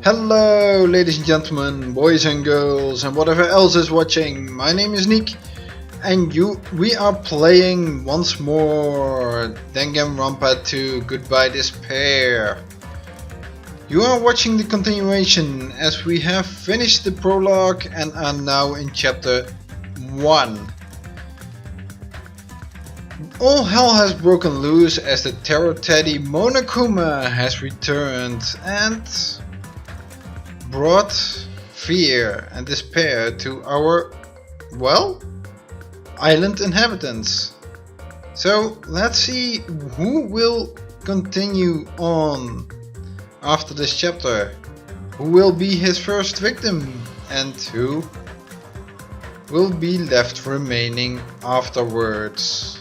Hello ladies and gentlemen, boys and girls and whatever else is watching. My name is Nick and we are playing once more Danganronpa 2 Goodbye Despair. You are watching the continuation as we have finished the prologue and are now in chapter 1. All hell has broken loose as the Teruteru Monokuma has returned and brought fear and despair to our, well, island inhabitants. So let's see who will continue on after this chapter, who will be his first victim and who will be left remaining afterwards.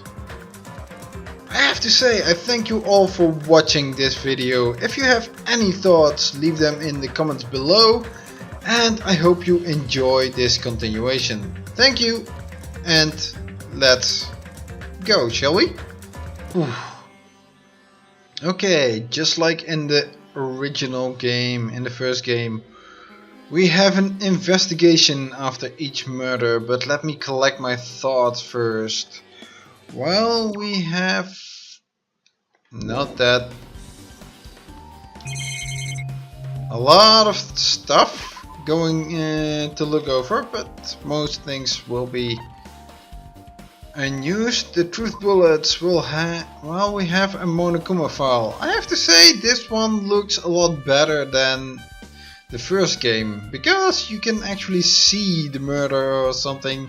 I have to say, I thank you all for watching this video. If you have any thoughts, leave them in the comments below, and I hope you enjoy this continuation. Thank you, and let's go, shall we? Okay, just like in the original game, in the first game, we have an investigation after each murder, but let me collect my thoughts first. Well, we have not that a lot of stuff going to look over, but most things will be unused. The truth bullets will have, well, we have a Monokuma file. I have to say this one looks a lot better than the first game, because you can actually see the murder or something.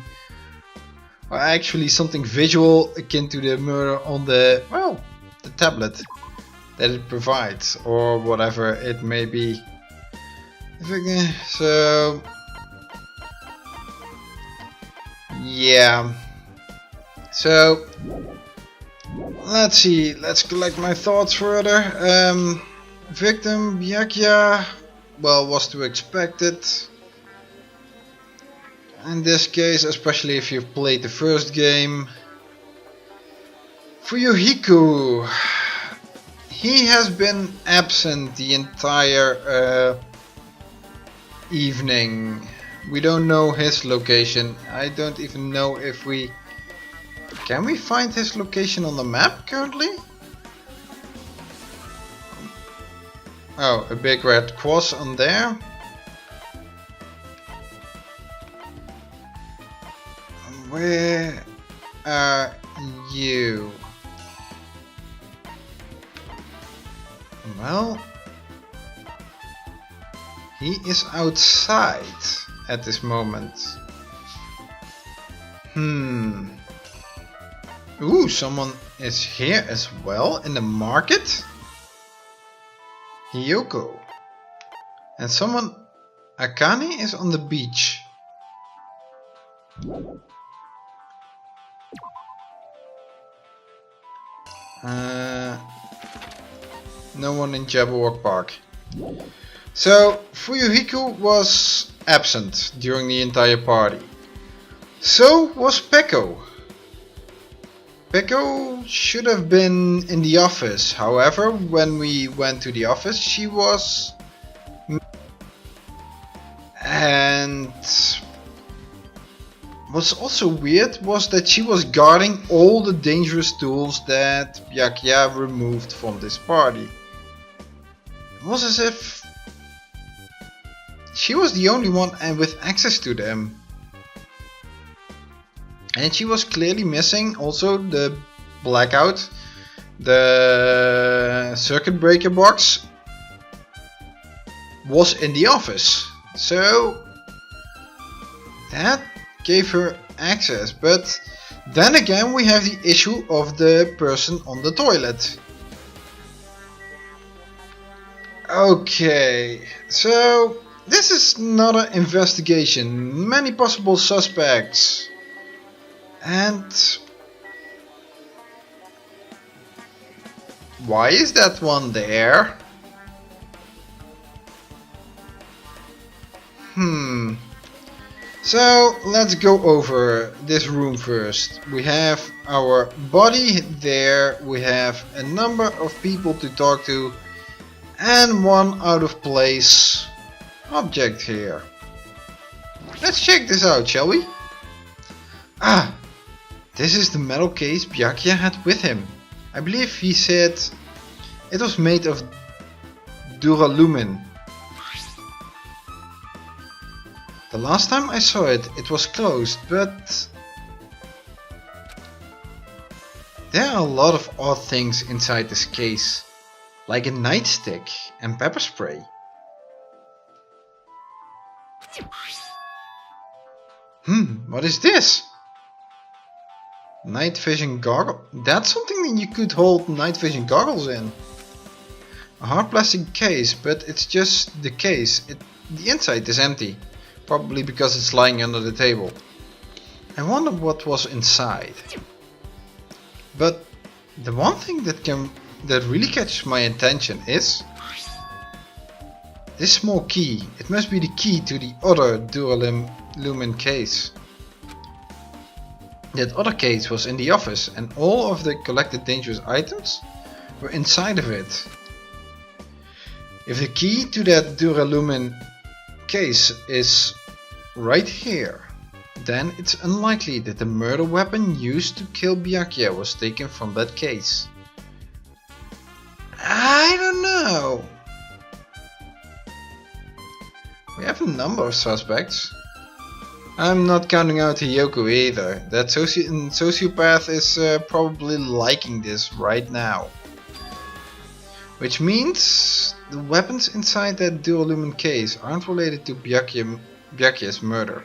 Or actually something visual akin to the murder on the, well, the tablet that it provides, or whatever it may be. So yeah, so let's see, let's collect my thoughts further. Victim Byakuya, well, was to expected. In this case, especially if you've played the first game. Fuyuhiko, he has been absent the entire evening. We don't know his location. I don't even know if we... Can we find his location on the map currently? Oh, a big red cross on there. Where are you? Well, he is outside at this moment. Ooh, someone is here as well in the market. Hiyoko. And someone, Akane, is on the beach. No one in Jabberwock Park. So Fuyuhiko was absent during the entire party. So was Peko. Peko should have been in the office. However, when we went to the office, she was... And what's also weird was that she was guarding all the dangerous tools that Byakuya removed from this party. It was as if she was the only one with access to them. And she was clearly missing also the blackout, the circuit breaker box was in the office. So that gave her access, but then again we have the issue of the person on the toilet. Okay, so this is another investigation, many possible suspects, and why is that one there? So let's go over this room first. We have our body there, we have a number of people to talk to, and one out of place object here. Let's check this out, shall we? Ah, this is the metal case Byakuya had with him. I believe he said it was made of duralumin. The last time I saw it, it was closed, but there are a lot of odd things inside this case, like a nightstick and pepper spray. What is this? Night vision goggle? That's something that you could hold night vision goggles in. A hard plastic case, but it's just the case. The inside is empty, probably because it's lying under the table. I wonder what was inside. But the one thing that really catches my attention is this small key. It must be the key to the other duralumin case. That other case was in the office and all of the collected dangerous items were inside of it. If the key to that duralumin case is right here, then it's unlikely that the murder weapon used to kill Byakuya was taken from that case. I don't know. We have a number of suspects. I'm not counting out Hiyoko either. That sociopath is probably liking this right now. Which means the weapons inside that duralumin case aren't related to Byakuya's murder.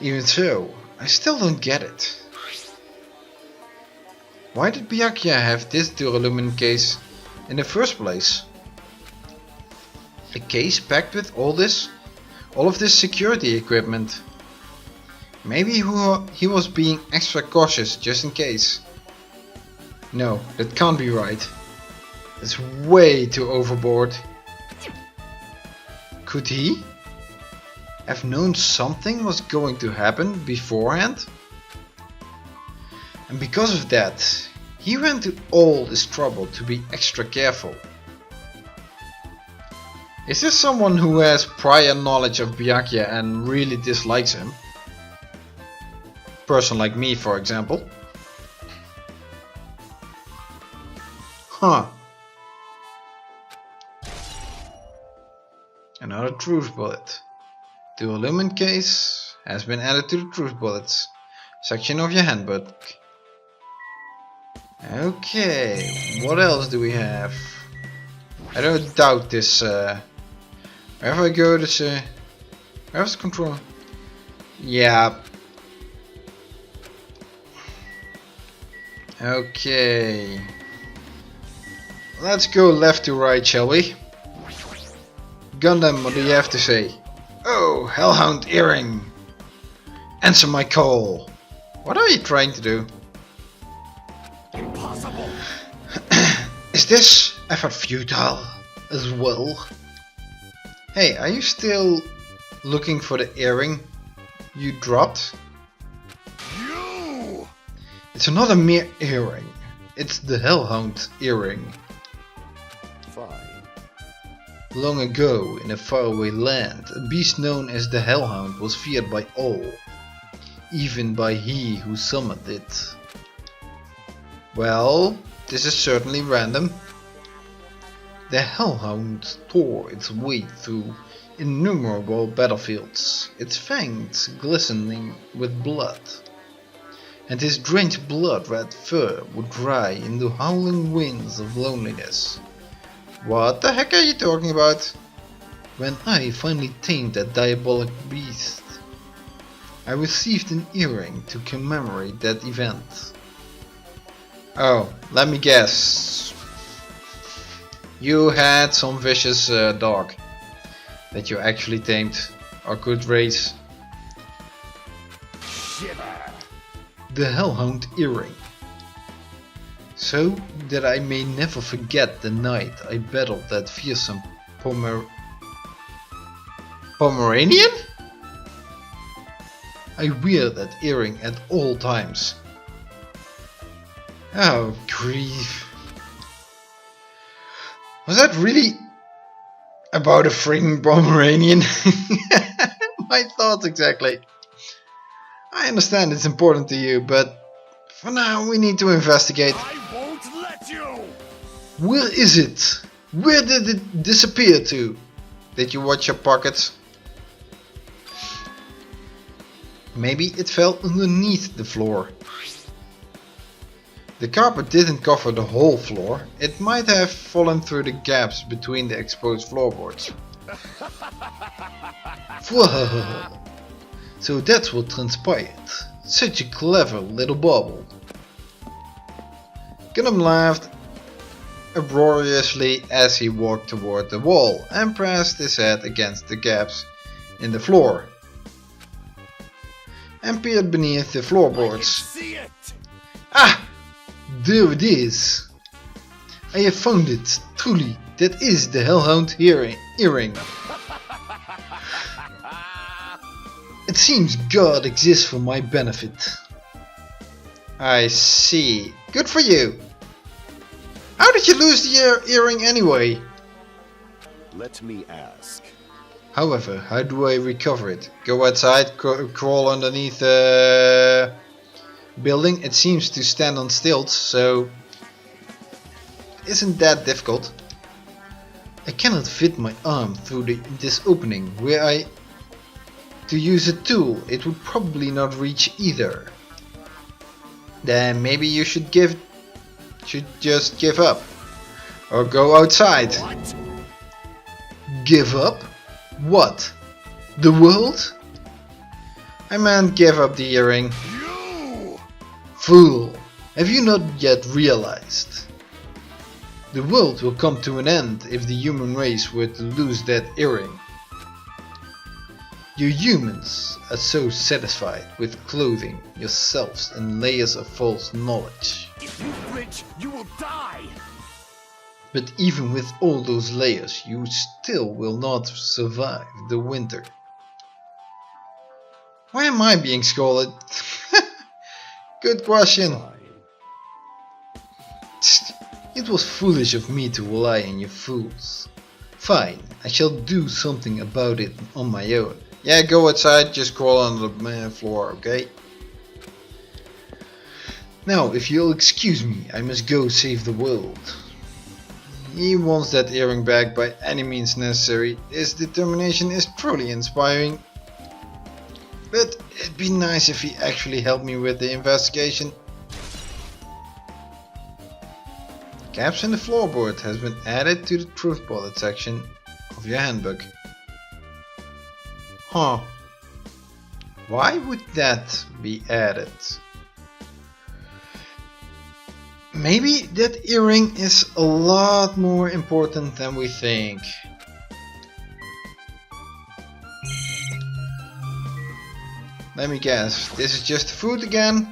Even so, I still don't get it. Why did Byakuya have this duralumin case in the first place? A case packed with all of this security equipment. Maybe he was being extra cautious just in case. No, that can't be right. It's way too overboard. Could he have known something was going to happen beforehand? And because of that, he went to all this trouble to be extra careful. Is this someone who has prior knowledge of Byakuya and really dislikes him? Person like me, for example. Huh. Another truth bullet. The duralumin case has been added to the truth bullets section of your handbook. Okay, what else do we have? I don't doubt this. Wherever I go, this. Where's the control? Yeah. Okay. Let's go left to right, shall we? Gundham, what do you have to say? Oh, Hellhound Earring! Answer my call! What are you trying to do? Impossible! Is this effort futile as well? Hey, are you still looking for the earring you dropped? You! It's not a mere earring. It's the Hellhound Earring. Fine. Long ago, in a faraway land, a beast known as the Hellhound was feared by all, even by he who summoned it. Well, this is certainly random. The Hellhound tore its way through innumerable battlefields, its fangs glistening with blood, and his drenched blood-red fur would dry in the howling winds of loneliness. What the heck are you talking about? When I finally tamed that diabolic beast, I received an earring to commemorate that event. Oh, let me guess. You had some vicious dog that you actually tamed or could raise. Shiver. The Hellhound Earring. So that I may never forget the night I battled that fearsome Pomeranian? I wear that earring at all times. Oh, grief. Was that really about a freaking Pomeranian? My thoughts exactly. I understand it's important to you, but for now we need to investigate. I won't let you! Where is it? Where did it disappear to? Did you watch your pockets? Maybe it fell underneath the floor. The carpet didn't cover the whole floor. It might have fallen through the gaps between the exposed floorboards. So that's what transpired. Such a clever little bauble. Gundham laughed uproariously as he walked toward the wall and pressed his head against the gaps in the floor and peered beneath the floorboards. See it! Ah! There it is! I have found it! Truly, that is the Hellhound earring. It seems God exists for my benefit. I see. Good for you! How did you lose the earring anyway? Let me ask. However, how do I recover it? Go outside, crawl underneath the building? It seems to stand on stilts, so isn't that difficult? I cannot fit my arm through this opening. Were I to use a tool, it would probably not reach either. Then maybe you should just give up. Or go outside. What? Give up? What? The world? I meant give up the earring. You! Fool! Have you not yet realized? The world will come to an end if the human race were to lose that earring. You humans are so satisfied with clothing yourselves in layers of false knowledge. If you flinch, you will die! But even with all those layers, you still will not survive the winter. Why am I being scolded? Good question. It was foolish of me to rely on you fools. Fine, I shall do something about it on my own. Yeah, go outside, just crawl on the floor, okay? Now, if you'll excuse me, I must go save the world. He wants that earring back by any means necessary. His determination is truly inspiring. But it'd be nice if he actually helped me with the investigation. Gaps in the floorboard has been added to the truth bullet section of your handbook. Huh. Why would that be added? Maybe that earring is a lot more important than we think. Let me guess, this is just food again?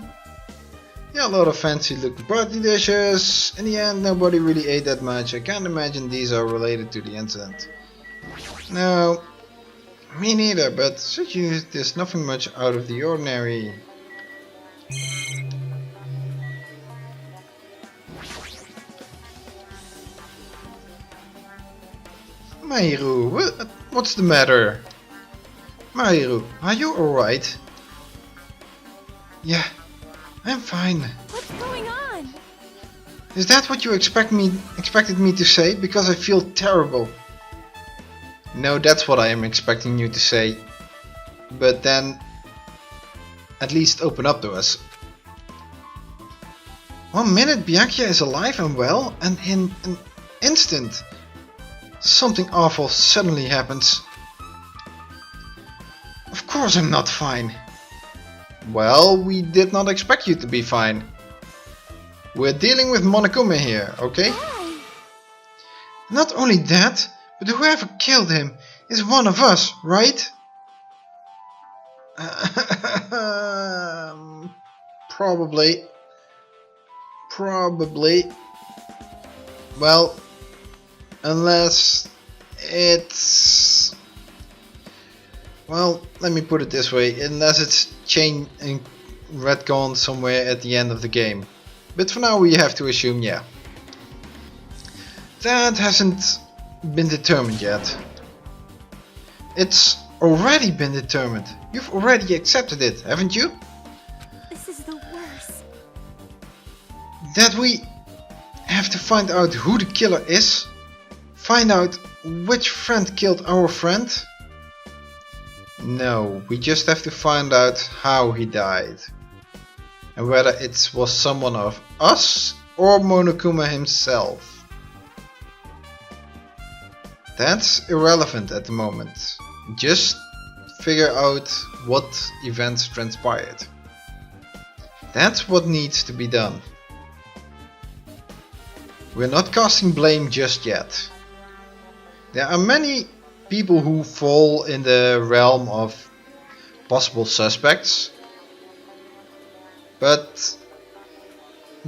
Yeah, a lot of fancy looking party dishes. In the end, nobody really ate that much. I can't imagine these are related to the incident. No, me neither, but such use, there's nothing much out of the ordinary. Mahiru, what's the matter? Mahiru, are you alright? Yeah, I'm fine. What's going on? Is that what you expected me to say? Because I feel terrible. No, that's what I am expecting you to say. But then, at least open up to us. 1 minute Byakuya is alive and well, and in an instant, something awful suddenly happens. Of course I'm not fine. Well, we did not expect you to be fine. We're dealing with Monokuma here, okay? Why? Not only that, but whoever killed him is one of us, right? Probably. Well, unless it's... Well, let me put it this way, unless it's chain and retcon somewhere at the end of the game. But for now we have to assume yeah. That hasn't been determined yet. It's already been determined. You've already accepted it, haven't you? This is the worst. That we have to find out who the killer is? Find out which friend killed our friend? No, we just have to find out how he died. And whether it was someone of us or Monokuma himself. That's irrelevant at the moment. Just figure out what events transpired. That's what needs to be done. We're not casting blame just yet. There are many people who fall in the realm of possible suspects. But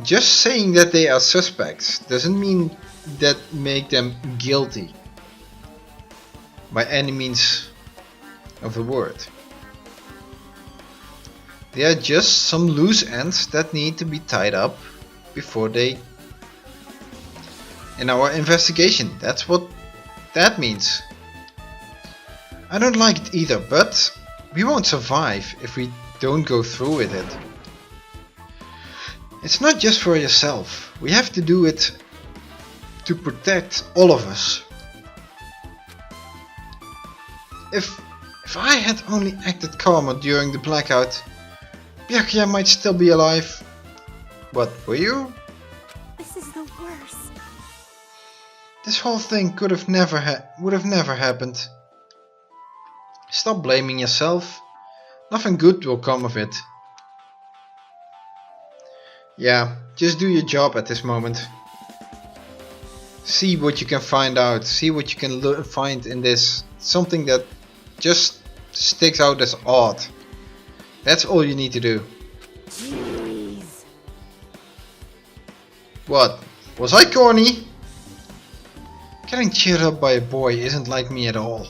just saying that they are suspects doesn't mean that make them guilty. By any means of the word. They are just some loose ends that need to be tied up before they... In our investigation, that's what that means. I don't like it either, but we won't survive if we don't go through with it. It's not just for yourself. We have to do it to protect all of us. If I had only acted calmer during the blackout, Byakuya might still be alive. What, were you? This is the worst. This whole thing would have never happened. Stop blaming yourself. Nothing good will come of it. Yeah, just do your job at this moment. See what you can find out. See what you can find in this. Something that just sticks out as odd. That's all you need to do. Jeez. What? Was I corny? Getting cheered up by a boy isn't like me at all.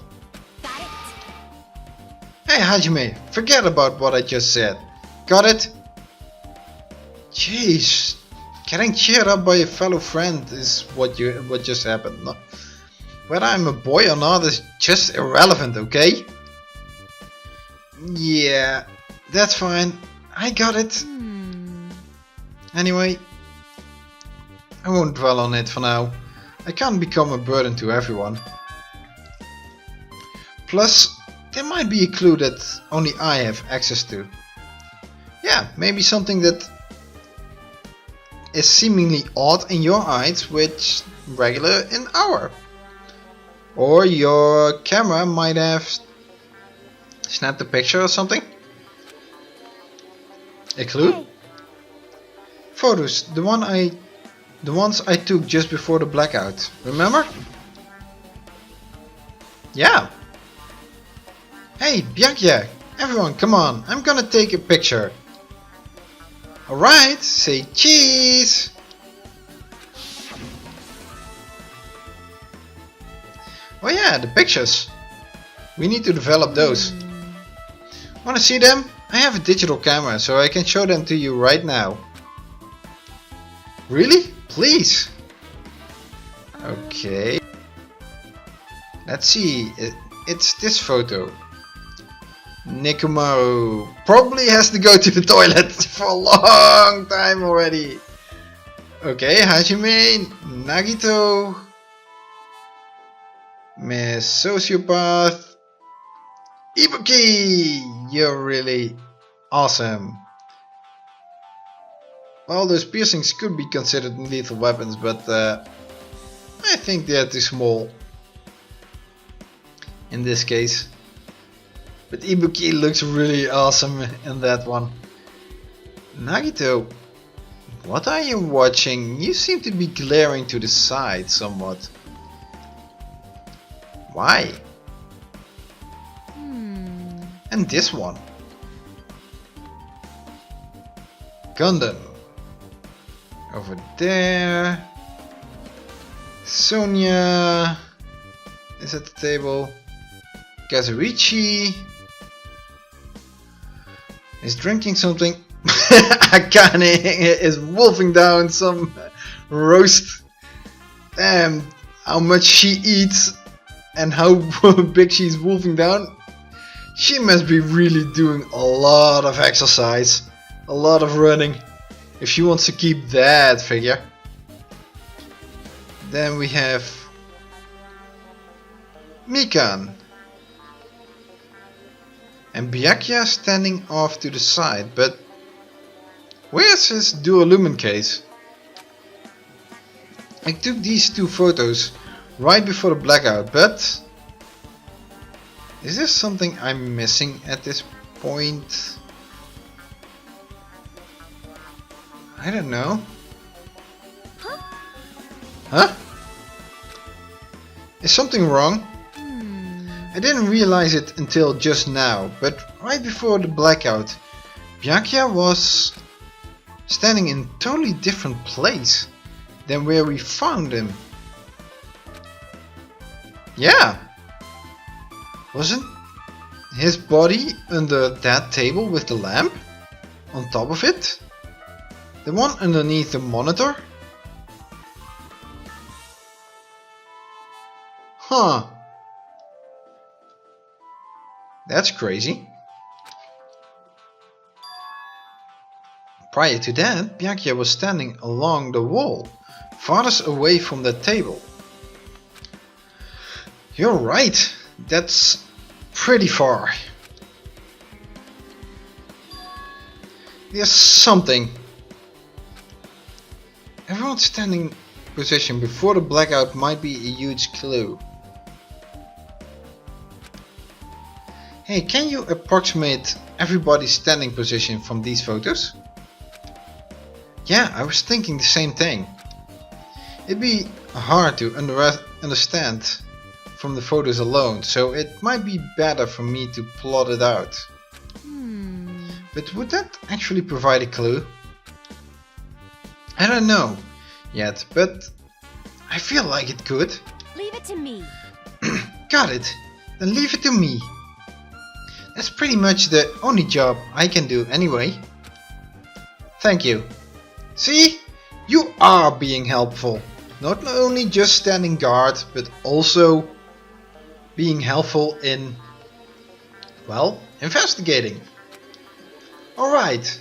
Got it? Hey Hajime, forget about what I just said. Got it? Jeez, getting cheered up by a fellow friend is what just happened. No. Whether I'm a boy or not is just irrelevant, okay? Yeah, that's fine. I got it. Anyway, I won't dwell on it for now. I can't become a burden to everyone. Plus, there might be a clue that only I have access to. Yeah, maybe something that is seemingly odd in your eyes, which regular in our. Or your camera might have snapped a picture or something. A clue? Hey. Photos, the ones I took just before the blackout. Remember? Yeah. Hey, Byakuya, everyone, come on! I'm gonna take a picture. Alright, say cheese! Oh yeah, the pictures. We need to develop those. Wanna see them? I have a digital camera, so I can show them to you right now. Really? Please? Okay. Let's see. It's this photo. Nekomaru probably has to go to the toilet for a long time already. Okay, Hajime, Nagito, Miss Sociopath, Ibuki, you're really awesome. Well, those piercings could be considered lethal weapons, but I think they're too small in this case. But Ibuki looks really awesome in that one. Nagito, what are you watching? You seem to be glaring to the side somewhat. Why? And this one. Gundham. Over there. Sonia is at the table. Kazuichi is drinking something. Akane is wolfing down some roast. Damn, how much she eats and how big she's wolfing down, she must be really doing a lot of exercise, a lot of running, if she wants to keep that figure. Then we have Mikan and Byakuya standing off to the side, but where's his dual lumen case? I took these two photos right before the blackout, but is there something I'm missing at this point? I don't know. Huh? Is something wrong? I didn't realize it until just now, but right before the blackout, Byakuya was standing in a totally different place than where we found him. Yeah. Wasn't his body under that table with the lamp on top of it? The one underneath the monitor? Huh. That's crazy. Prior to that, Byakuya was standing along the wall, farthest away from that table. You're right, that's pretty far. There's something. Everyone's standing position before the blackout might be a huge clue. Hey, can you approximate everybody's standing position from these photos? Yeah, I was thinking the same thing. It'd be hard to understand from the photos alone, so it might be better for me to plot it out. But would that actually provide a clue? I don't know yet, but I feel like it could. Leave it to me. Got it. Then leave it to me. That's pretty much the only job I can do anyway. Thank you. See? You are being helpful. Not only just standing guard, but also being helpful in, well, investigating. Alright.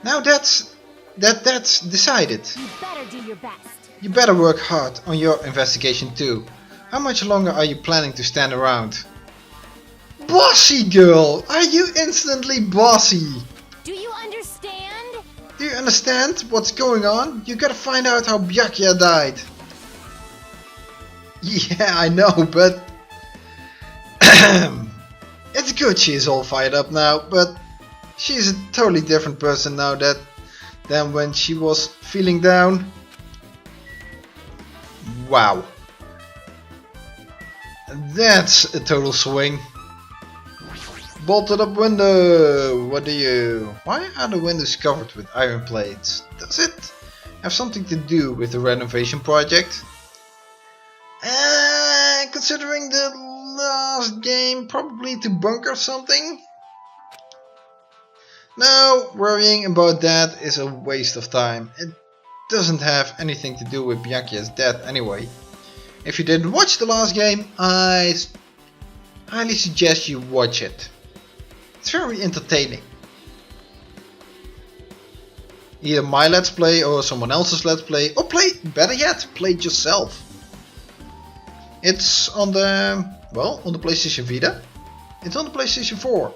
Now that's decided. You better do your best. You better work hard on your investigation too. How much longer are you planning to stand around? Bossy girl! Are you instantly bossy? Do you understand? Do you understand what's going on? You gotta find out how Byakuya died. Yeah, I know, but it's good she's all fired up now, but she's a totally different person now than when she was feeling down. Wow. That's a total swing. Bolted up window. What do you... Why are the windows covered with iron plates? Does it have something to do with the renovation project? Considering the last game, probably to bunker something? No, worrying about that is a waste of time. It doesn't have anything to do with Byakuya's death anyway. If you didn't watch the last game, I highly suggest you watch it. It's very entertaining. Either my let's play or someone else's let's play, or better yet, play it yourself. It's on the, well, on the PlayStation Vita. It's on the PlayStation 4.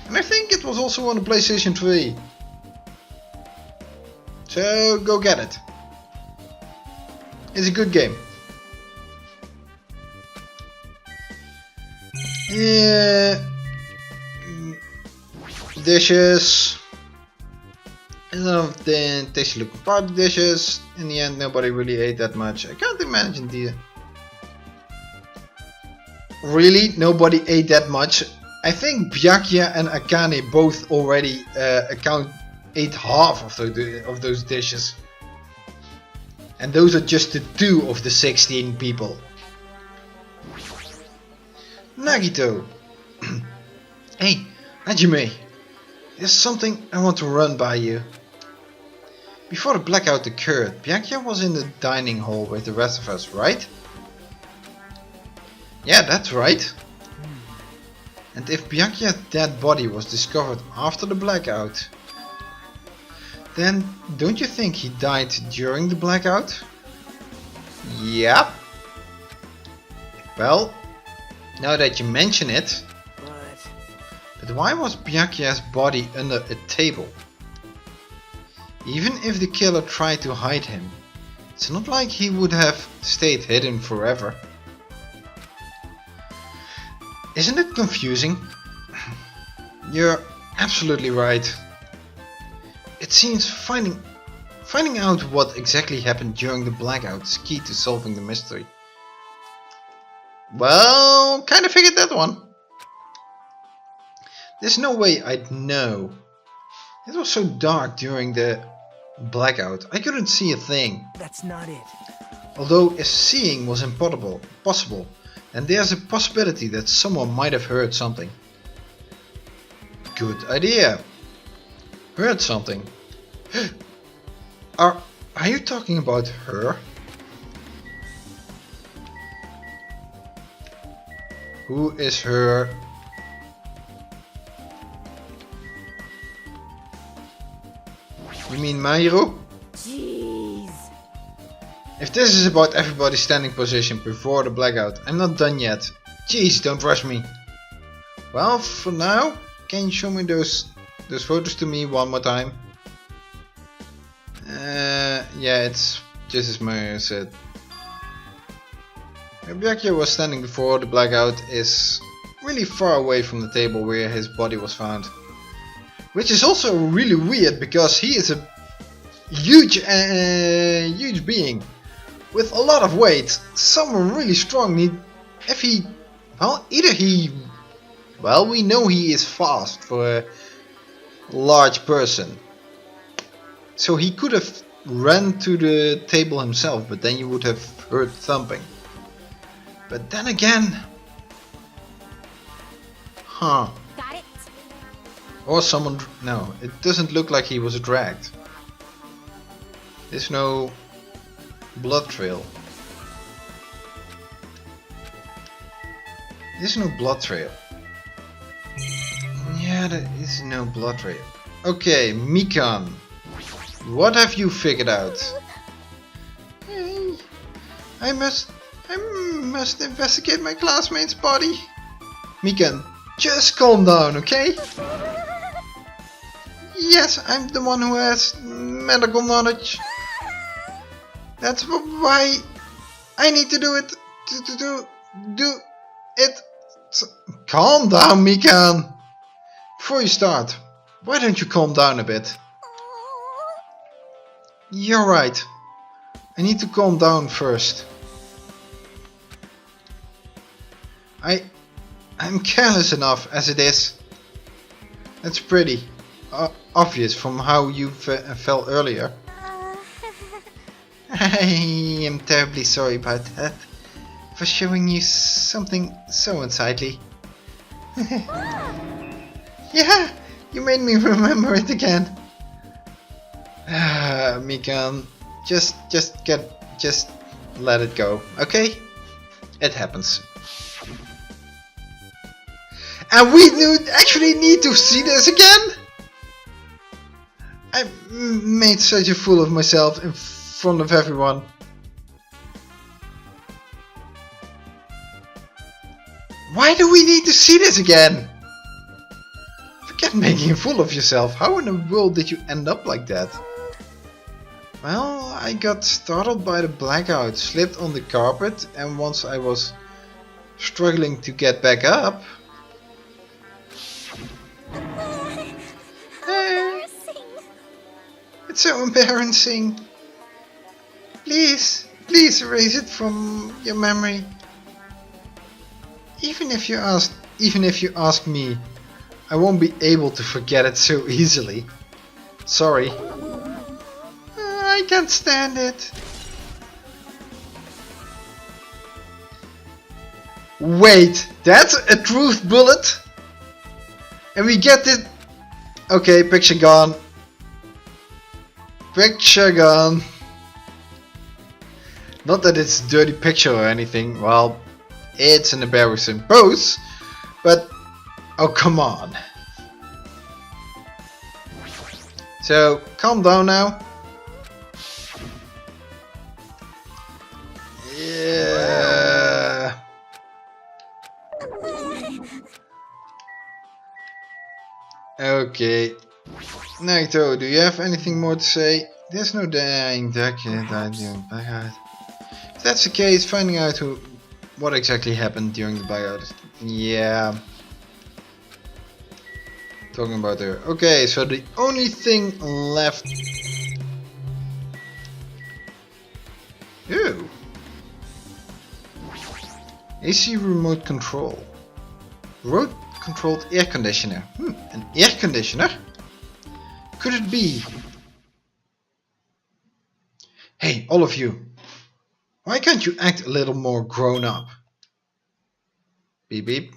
And I think it was also on the PlayStation 3. So go get it. It's a good game. Yeah. Dishes. Then tasty looking party dishes. In the end, nobody really ate that much. I can't imagine the. Really, nobody ate that much. I think Byakuya and Akane both already ate half of those dishes. And those are just the 2 of the 16 people. Nagito. Hey, Hajime. There's something I want to run by you. Before the blackout occurred, Byakuya was in the dining hall with the rest of us, right? Yeah, that's right. And if Byakuya's dead body was discovered after the blackout, then don't you think he died during the blackout? Yep. Well, now that you mention it. But why was Byakuya's body under a table? Even if the killer tried to hide him, it's not like he would have stayed hidden forever. Isn't it confusing? You're absolutely right. It seems finding out what exactly happened during the blackout is key to solving the mystery. Well, kinda figured that one. There's no way I'd know. It was so dark during the blackout, I couldn't see a thing. That's not it. Although if seeing was possible, then there's a possibility that someone might have heard something. Good idea. Heard something. Are you talking about her? Who is her? You mean Mahiru? Jeez. If this is about everybody's standing position before the blackout, I'm not done yet. Jeez, don't rush me. Well, for now, can you show me those photos to me one more time? Yeah, it's just as Mahiru said. Where Byakuya was standing before the blackout is really far away from the table where his body was found. Which is also really weird because he is a huge being with a lot of weight. Someone really strong. We know he is fast for a large person. So he could have ran to the table himself, but then you would have heard thumping. But then again... Huh. Got it? Or someone... No, it doesn't look like he was dragged. There's no blood trail. There's no blood trail. Yeah, there is no blood trail. Okay, Mikan. What have you figured out? I must investigate my classmate's body. Mikan, just calm down, okay? Yes, I'm the one who has medical knowledge. That's why I need to do it. Do it. Calm down, Mikan. Before you start, why don't you calm down a bit? You're right. I need to calm down first. I'm careless enough as it is. That's pretty obvious from how you fell earlier. I am terribly sorry about that. For showing you something so unsightly. Yeah, you made me remember it again. Mikan, just let it go, okay? It happens. And we actually need to see this again? I made such a fool of myself in front of everyone. Why do we need to see this again? Forget making a fool of yourself. How in the world did you end up like that? Well, I got startled by the blackout, slipped on the carpet, and once I was struggling to get back up... It's so embarrassing. Please erase it from your memory. Even if you ask me, I won't be able to forget it so easily. Sorry. I can't stand it. Wait, that's a truth bullet? And we get it. Okay, picture gone. Picture gone. Not that it's a dirty picture or anything. Well, It's an embarrassing pose, but oh come on. So calm down now. Yeah. Okay. Nagito, do you have anything more to say? There's no dying Byakuya died during the blackout. If that's the case, finding out what exactly happened during the blackout. Yeah. Talking about her. Okay, so the only thing left. Ew. AC remote control. Remote controlled air conditioner. An air conditioner? Could it be? Hey, all of you. Why can't you act a little more grown up? Beep beep.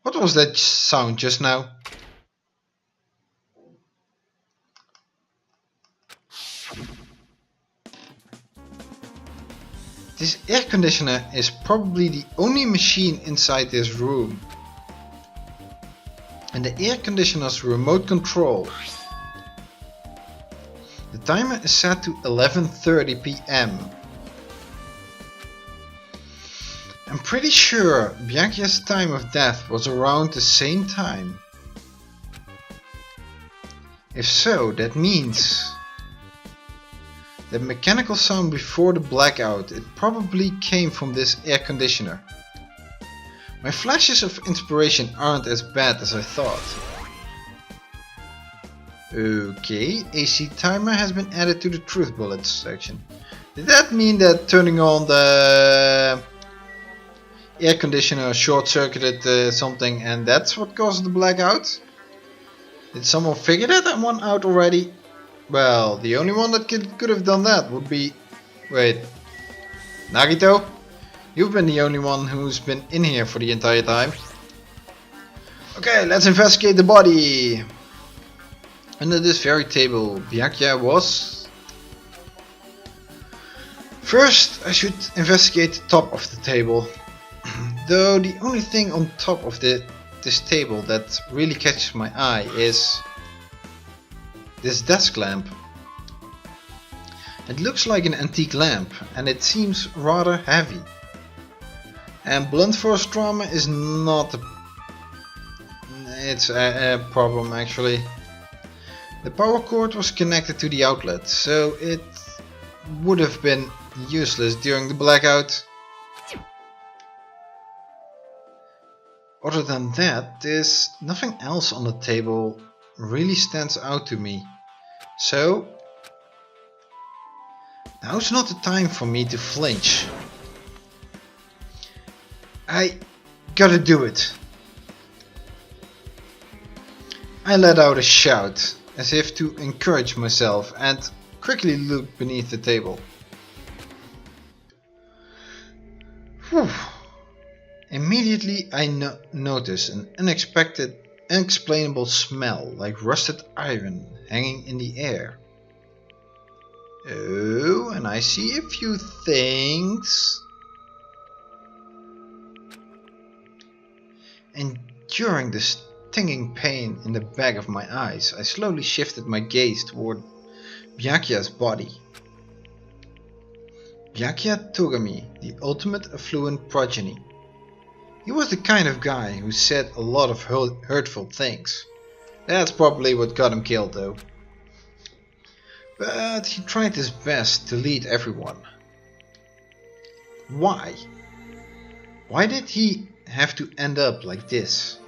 What was that sound just now? This air conditioner is probably the only machine inside this room. And the air conditioner's remote control. The timer is set to 11:30 PM. I'm pretty sure Byakuya's time of death was around the same time. If so, that means the mechanical sound before the blackout, it probably came from this air conditioner. My flashes of inspiration aren't as bad as I thought. Okay, AC timer has been added to the truth bullets section. Did that mean that turning on the air conditioner short-circuited something and that's what caused the blackout? Did someone figure that one out already? Well, the only one that could have done that would be... Wait. Nagito? You've been the only one who's been in here for the entire time. Okay, let's investigate the body. Under this very table, Byakuya was... First, I should investigate the top of the table. Though the only thing on top of this table that really catches my eye is this desk lamp. It looks like an antique lamp and it seems rather heavy. And blunt force trauma is not a problem actually. The power cord was connected to the outlet, so it would have been useless during the blackout. Other than that, there's nothing else on the table really stands out to me. So, now's not the time for me to flinch. I gotta do it. I let out a shout, as if to encourage myself, and quickly looked beneath the table. Whew. Immediately I noticed an unexplainable smell like rusted iron hanging in the air. Oh, and I see a few things. Enduring the stinging pain in the back of my eyes, I slowly shifted my gaze toward Byakuya's body. Byakuya Togami, the ultimate affluent progeny. He was the kind of guy who said a lot of hurtful things. That's probably what got him killed though. But he tried his best to lead everyone. Why? Why did he have to end up like this?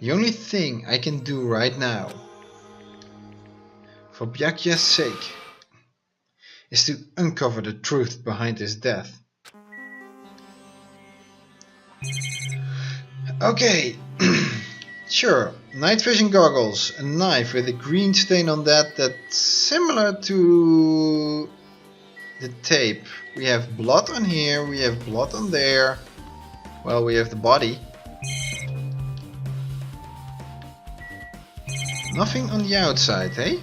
The only thing I can do right now, for Byakuya's sake, is to uncover the truth behind his death. Okay, sure, night vision goggles, a knife with a green stain on that's similar to the tape. We have blood on here, we have blood on there. Well, we have the body. Nothing on the outside, eh?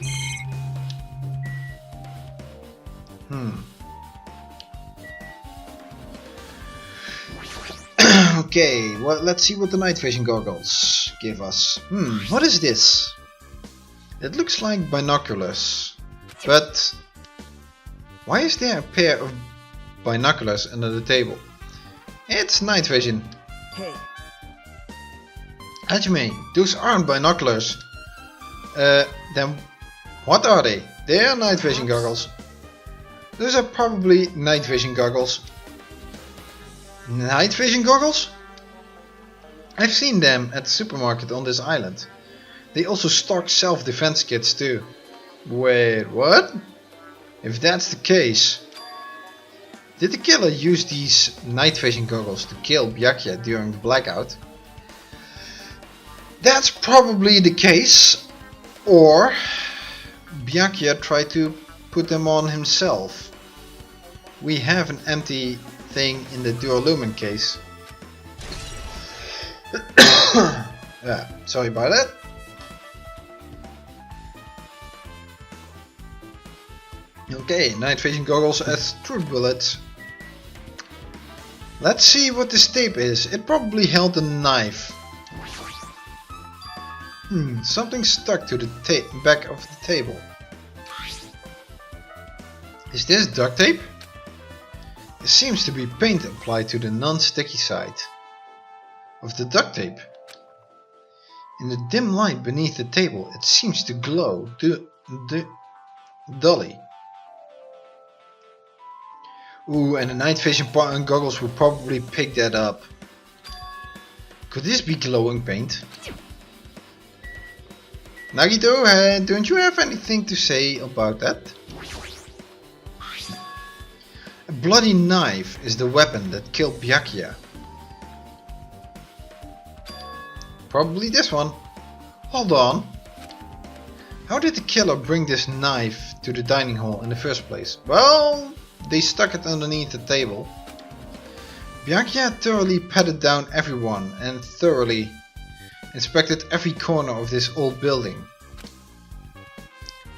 Okay, well, let's see what the night vision goggles give us. What is this? It looks like binoculars, but why is there a pair of binoculars under the table? It's night vision. Hey. Hajime, those aren't binoculars. Then what are they? They are night vision goggles. Those are probably night vision goggles. Night vision goggles? I've seen them at the supermarket on this island. They also stock self-defense kits too. Wait, what? If that's the case, did the killer use these night vision goggles to kill Byakuya during the blackout? That's probably the case. Or Byakuya tried to put them on himself. We have an empty thing in the Duralumin case. Yeah, sorry about that. Okay, night vision goggles as truth bullets. Let's see what this tape is. It probably held a knife. Something stuck to the back of the table. Is this duct tape? There seems to be paint applied to the non-sticky side of the duct tape. In the dim light beneath the table, it seems to glow dully. Ooh, and the night vision goggles will probably pick that up. Could this be glowing paint? Nagito, don't you have anything to say about that? A bloody knife is the weapon that killed Byakuya. Probably this one. Hold on. How did the killer bring this knife to the dining hall in the first place? Well, they stuck it underneath the table. Byakuya thoroughly patted down everyone and thoroughly inspected every corner of this old building.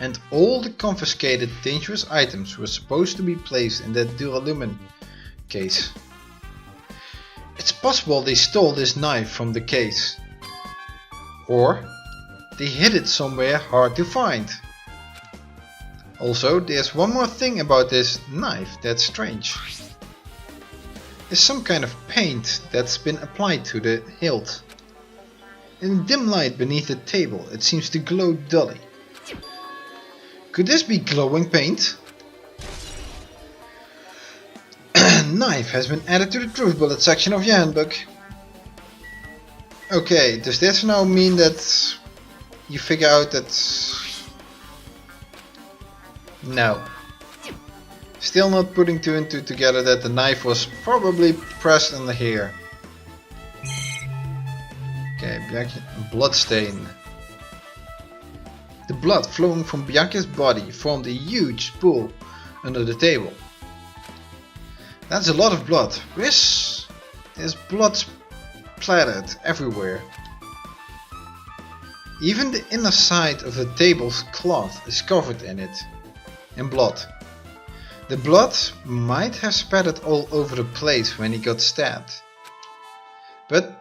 And all the confiscated dangerous items were supposed to be placed in that Duralumin case. It's possible they stole this knife from the case. Or they hid it somewhere hard to find. Also, there's one more thing about this knife that's strange. There's some kind of paint that's been applied to the hilt. In the dim light beneath the table, it seems to glow dully. Could this be glowing paint? Knife has been added to the truth bullet section of your handbook. Okay, does this now mean that you figure out that... No. Still not putting two and two together that the knife was probably pressed under here. Okay, blood stain. The blood flowing from Byakuya's body formed a huge pool under the table. That's a lot of blood. There's blood splattered everywhere. Even the inner side of the table's cloth is covered in blood. The blood might have spattered all over the place when he got stabbed. But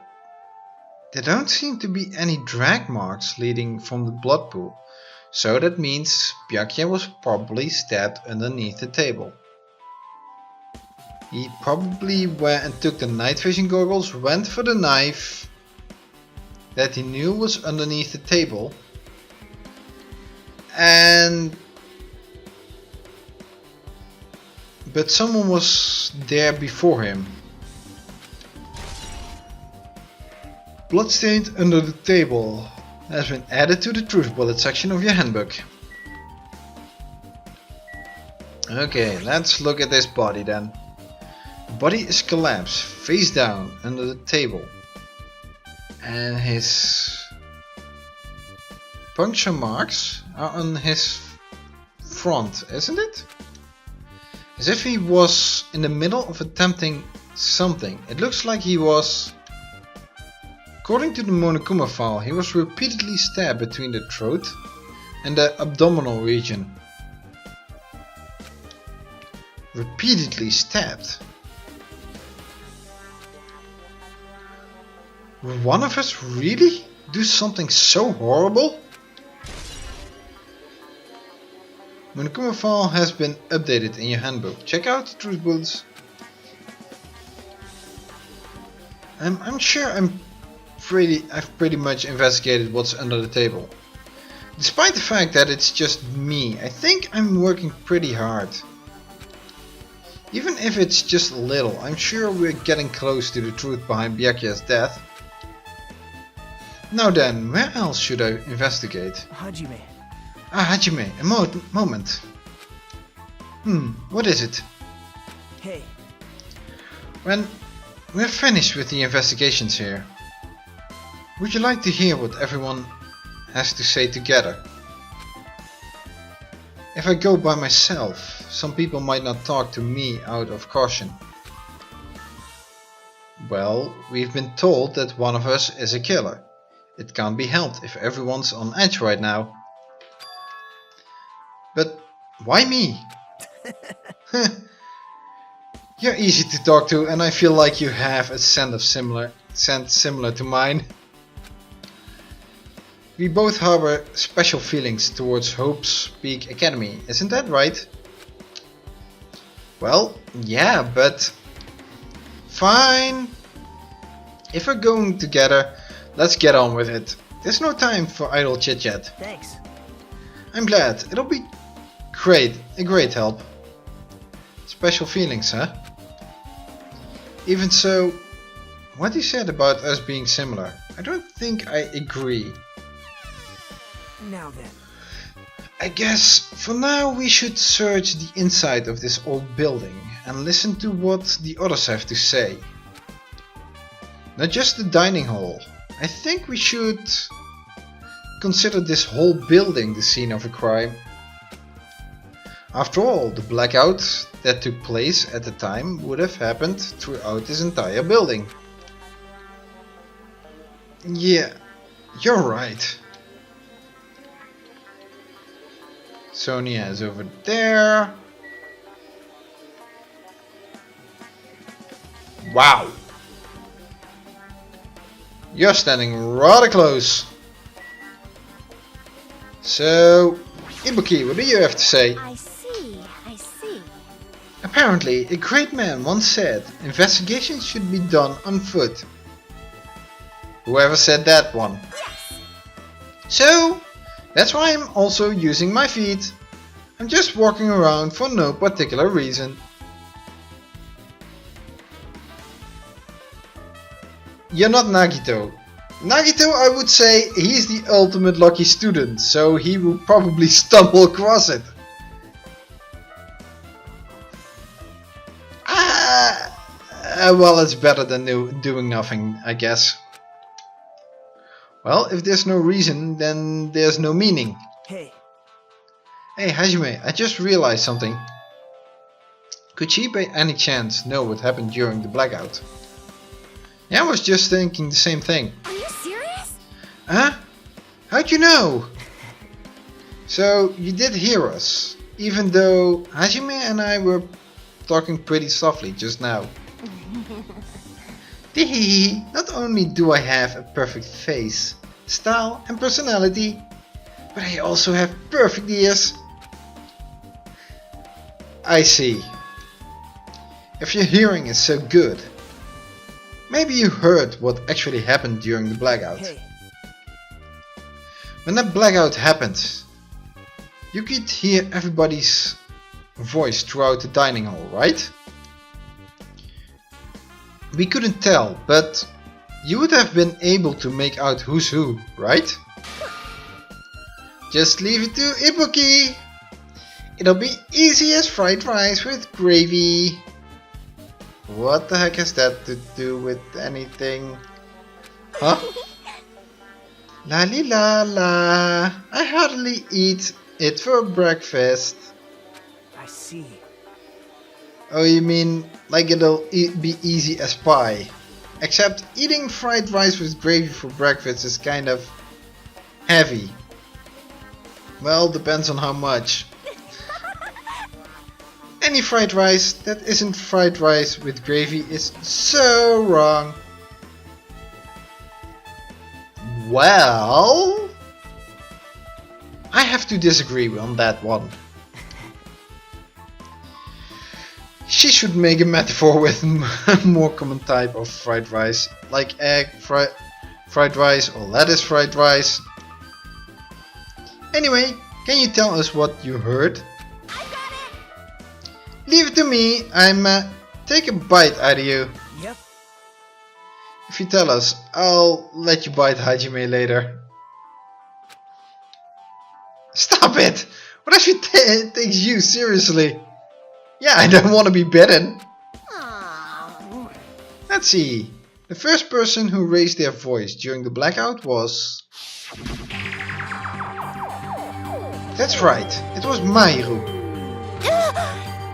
there don't seem to be any drag marks leading from the blood pool. So that means Byakuya was probably stabbed underneath the table. He probably went and took the night vision goggles, went for the knife that he knew was underneath the table, but someone was there before him. Bloodstained under the table has been added to the truth bullet section of your handbook. Okay, let's look at this body then. The body is collapsed, face down, under the table. And his puncture marks are on his front, isn't it? As if he was in the middle of attempting something. It looks like he was... According to the Monokuma file, he was repeatedly stabbed between the throat and the abdominal region. Repeatedly stabbed. Will one of us really do something so horrible? Monokuma file has been updated in your handbook. Check out the truth bullets. I'm sure I've pretty much investigated what's under the table. Despite the fact that it's just me, I think I'm working pretty hard. Even if it's just a little, I'm sure we're getting close to the truth behind Byakuya's death. Now then, where else should I investigate? Hajime. Hajime, a moment. What is it? Hey. When we're finished with the investigations here, would you like to hear what everyone has to say together? If I go by myself, some people might not talk to me out of caution. Well, we've been told that one of us is a killer. It can't be helped if everyone's on edge right now. But why me? You're easy to talk to and I feel like you have a scent similar to mine. We both harbor special feelings towards Hope's Peak Academy, isn't that right? Well, yeah, but... Fine. If we're going together, let's get on with it. There's no time for idle chit-chat. Thanks. I'm glad. It'll be great. A great help. Special feelings, huh? Even so, what you said about us being similar, I don't think I agree. Now then. I guess for now we should search the inside of this old building and listen to what the others have to say. Not just the dining hall. I think we should consider this whole building the scene of a crime. After all, the blackout that took place at the time would have happened throughout this entire building. Yeah, you're right. Sonia is over there. Wow! You're standing rather close. So, Ibuki, what do you have to say? I see. Apparently, a great man once said, investigations should be done on foot. Whoever said that one? Yes. So, that's why I'm also using my feet. I'm just walking around for no particular reason. You're not Nagito. Nagito, I would say, he's the ultimate lucky student, so he will probably stumble across it. Well, it's better than doing nothing, I guess. Well, if there's no reason, then there's no meaning. Hey. Hey Hajime, I just realized something. Could she by any chance know what happened during the blackout? Yeah, I was just thinking the same thing. Are you serious? Huh? How'd you know? So, you did hear us, even though Hajime and I were talking pretty softly just now. Teehee, not only do I have a perfect face, style and personality, but I also have perfect ears. I see. If your hearing is so good, maybe you heard what actually happened during the blackout. Hey. When that blackout happened, you could hear everybody's voice throughout the dining hall, right? We couldn't tell, but you would have been able to make out who's who, right? Just leave it to Ibuki. It'll be easy as fried rice with gravy. What the heck has that to do with anything? Huh? La li la la. I hardly eat it for breakfast. I see. Oh, you mean like it'll be easy as pie? Except eating fried rice with gravy for breakfast is kind of heavy. Well, depends on how much. Any fried rice that isn't fried rice with gravy is so wrong. Well, I have to disagree on that one. She should make a metaphor with a more common type of fried rice, like egg fried rice or lettuce fried rice. Anyway, can you tell us what you heard? I got it! Leave it to me, I'm take a bite out of you. Yep. If you tell us, I'll let you bite Hajime later. Stop it! What if she takes you seriously? Yeah, I don't want to be bitten. Aww. Let's see. The first person who raised their voice during the blackout was... That's right, it was Mahiru.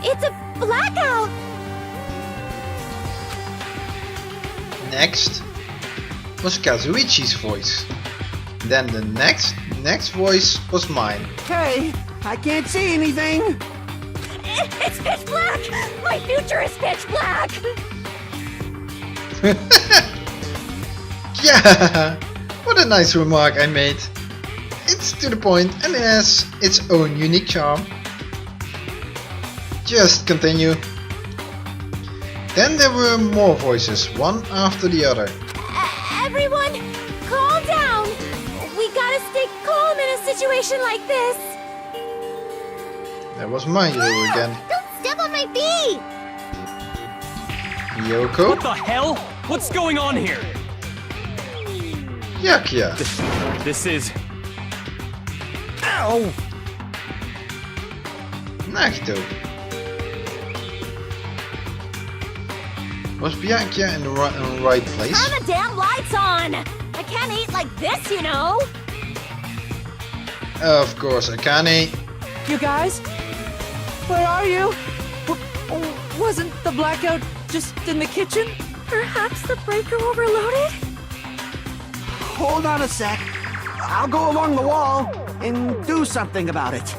It's a blackout! Next was Kazuichi's voice. Then the next voice was mine. Hey, I can't see anything. It's pitch black! My future is pitch black! Yeah, what a nice remark I made. It's to the point and it has its own unique charm. Just continue. Then there were more voices, one after the other. Everyone, calm down! We gotta stay calm in a situation like this! There was Mahiru again. Don't step on my feet! Hiyoko. What the hell? What's going on here? Byakuya. This is... Ow! Nagito. Was Byakuya in the right place? Turn the damn lights on! I can't eat like this, you know! Of course, Akane. You guys? Where are you? Wasn't the blackout just in the kitchen? Perhaps the breaker overloaded? Hold on a sec. I'll go along the wall and do something about it.